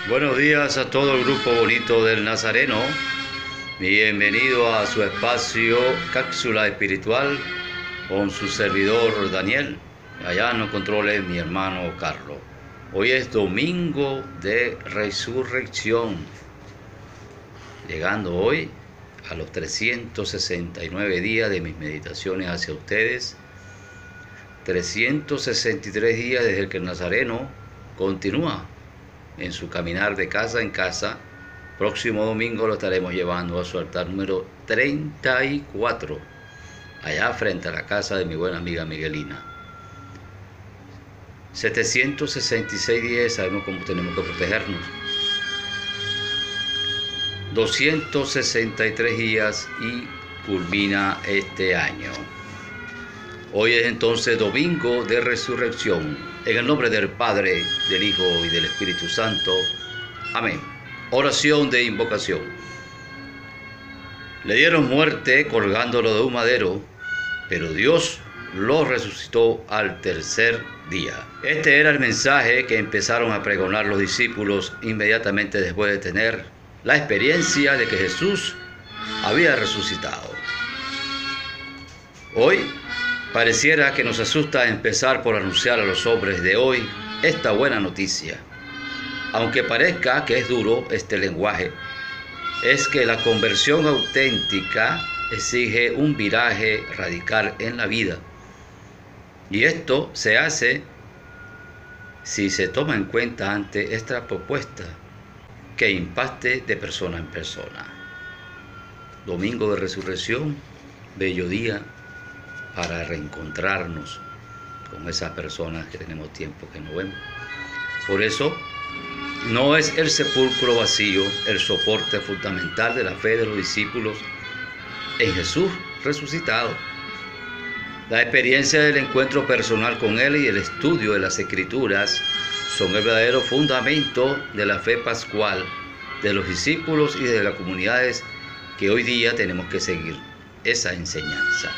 Buenos días a todo el grupo bonito del Nazareno. Bienvenido a su espacio Cápsula Espiritual con su servidor Daniel. Allá en los controles mi hermano Carlos. Hoy es domingo de resurrección. Llegando hoy a los 369 días de mis meditaciones hacia ustedes. 363 días desde que el Nazareno continúa en su caminar de casa en casa. Próximo domingo lo estaremos llevando a su altar número 34, allá frente a la casa de mi buena amiga Miguelina. 766 días, sabemos cómo tenemos que protegernos. 263 días y culmina este año. Hoy es entonces domingo de resurrección. En el nombre del Padre, del Hijo y del Espíritu Santo. Amén. Oración de invocación. Le dieron muerte colgándolo de un madero, pero Dios lo resucitó al tercer día. Este era el mensaje que empezaron a pregonar los discípulos inmediatamente después de tener la experiencia de que Jesús había resucitado. Hoy pareciera que nos asusta empezar por anunciar a los hombres de hoy esta buena noticia. Aunque parezca que es duro este lenguaje, es que la conversión auténtica exige un viraje radical en la vida. Y esto se hace si se toma en cuenta ante esta propuesta que impacte de persona en persona. Domingo de Resurrección, bello día para reencontrarnos con esas personas que tenemos tiempo que no vemos. Por eso, no es el sepulcro vacío el soporte fundamental de la fe de los discípulos en Jesús resucitado. La experiencia del encuentro personal con Él y el estudio de las Escrituras son el verdadero fundamento de la fe pascual de los discípulos y de las comunidades que hoy día tenemos que seguir esa enseñanza.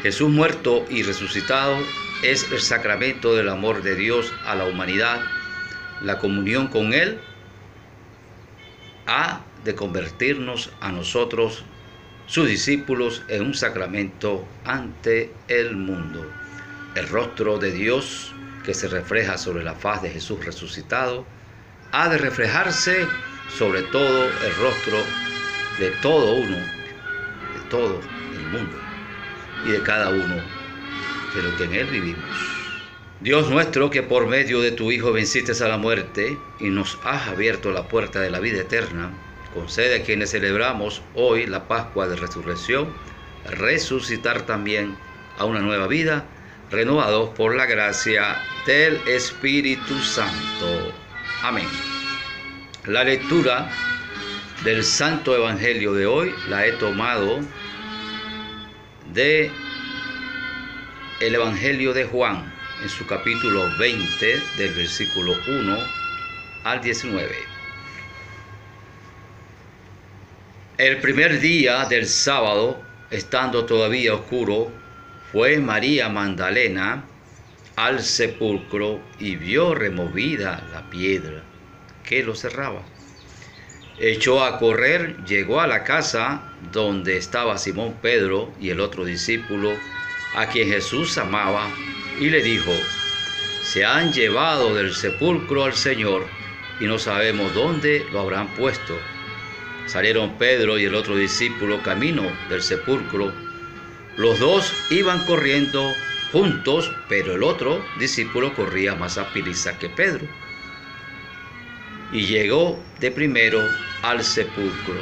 Jesús muerto y resucitado es el sacramento del amor de Dios a la humanidad. La comunión con Él ha de convertirnos a nosotros, sus discípulos, en un sacramento ante el mundo. El rostro de Dios que se refleja sobre la faz de Jesús resucitado ha de reflejarse sobre todo el rostro de todo uno, de todo el mundo y de cada uno de lo que en Él vivimos. Dios nuestro, que por medio de tu Hijo venciste a la muerte y nos has abierto la puerta de la vida eterna, concede a quienes celebramos hoy la Pascua de Resurrección, resucitar también a una nueva vida, renovados por la gracia del Espíritu Santo. Amén. La lectura del Santo Evangelio de hoy la he tomado de el Evangelio de Juan, en su capítulo 20, del versículo 1 al 19. El primer día del sábado, estando todavía oscuro, fue María Magdalena al sepulcro y vio removida la piedra que lo cerraba. Echó a correr, llegó a la casa donde estaba Simón Pedro y el otro discípulo, a quien Jesús amaba, y le dijo: se han llevado del sepulcro al Señor y no sabemos dónde lo habrán puesto. Salieron Pedro y el otro discípulo camino del sepulcro. Los dos iban corriendo juntos, pero el otro discípulo corría más a prisa que Pedro. Y llegó de primero al sepulcro,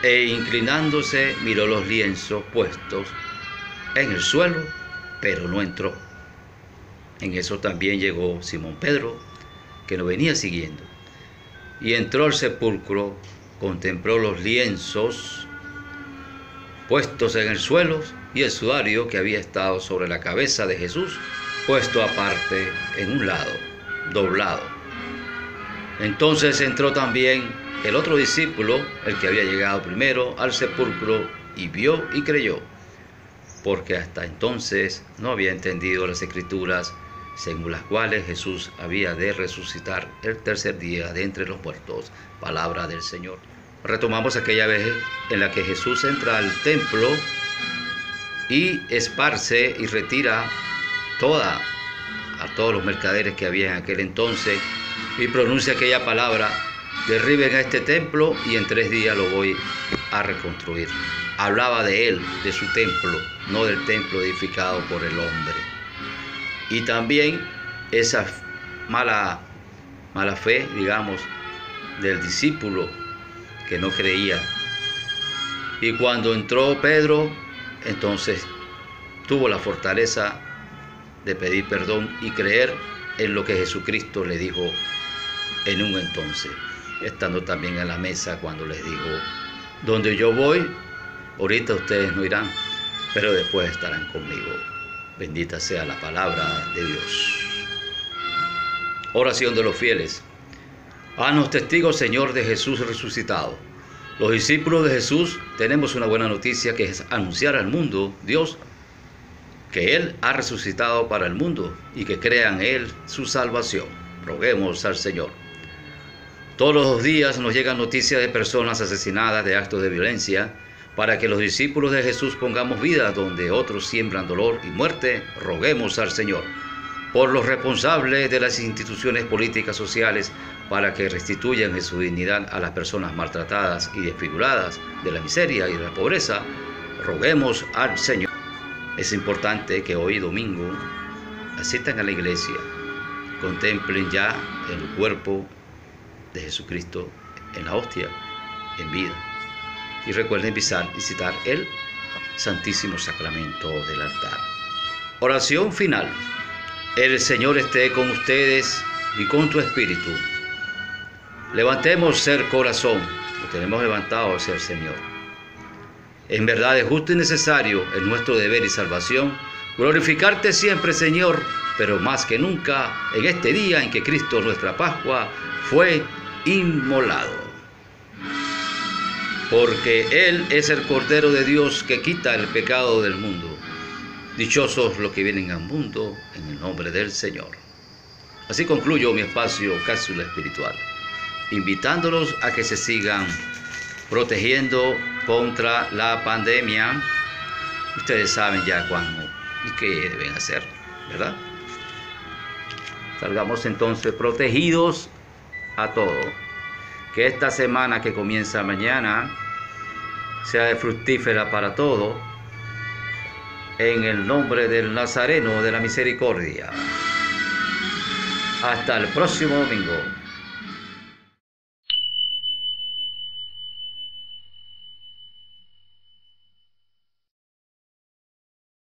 e inclinándose miró los lienzos puestos en el suelo, pero no entró. En eso también llegó Simón Pedro, que lo venía siguiendo, y entró al sepulcro, contempló los lienzos puestos en el suelo y el sudario que había estado sobre la cabeza de Jesús, puesto aparte en un lado, doblado. Entonces entró también el otro discípulo, el que había llegado primero al sepulcro, y vio y creyó, porque hasta entonces no había entendido las Escrituras según las cuales Jesús había de resucitar el tercer día de entre los muertos. Palabra del Señor. Retomamos aquella vez en la que Jesús entra al templo y esparce y retira a todos los mercaderes que había en aquel entonces, y pronuncia aquella palabra: derriben a este templo y en 3 días lo voy a reconstruir. Hablaba de él, de su templo, no del templo edificado por el hombre. Y también esa mala fe, digamos, del discípulo que no creía. Y cuando entró Pedro, entonces tuvo la fortaleza de pedir perdón y creer en lo que Jesucristo le dijo en un entonces, estando también en la mesa, cuando les dijo: donde yo voy, ahorita ustedes no irán, pero después estarán conmigo. Bendita sea la palabra de Dios. Oración de los fieles. Haznos testigos, Señor, de Jesús resucitado. Los discípulos de Jesús tenemos una buena noticia, que es anunciar al mundo, Dios, que Él ha resucitado para el mundo y que crean en Él su salvación. Roguemos al Señor. Todos los días nos llegan noticias de personas asesinadas, de actos de violencia. Para que los discípulos de Jesús pongamos vida donde otros siembran dolor y muerte, roguemos al Señor. Por los responsables de las instituciones políticas sociales, para que restituyan en su dignidad a las personas maltratadas y desfiguradas de la miseria y de la pobreza, roguemos al Señor. Es importante que hoy domingo asistan a la iglesia, contemplen ya el cuerpo de Jesucristo en la hostia, en vida. Y recuerden visitar el Santísimo Sacramento del altar. Oración final. El Señor esté con ustedes y con tu espíritu. Levantemos el corazón. Lo tenemos levantado hacia el Señor. En verdad es justo y necesario, en nuestro deber y salvación, glorificarte siempre, Señor, pero más que nunca en este día en que Cristo, nuestra Pascua, fue inmolado. Porque Él es el Cordero de Dios que quita el pecado del mundo. Dichosos los que vienen al mundo en el nombre del Señor. Así concluyo mi espacio Cápsula Espiritual, invitándolos a que se sigan protegiendo contra la pandemia. Ustedes saben ya cuándo y qué deben hacer, ¿verdad? Salgamos entonces protegidos a todo. Que esta semana que comienza mañana sea de fructífera para todo, en el nombre del Nazareno de la Misericordia. Hasta el próximo domingo.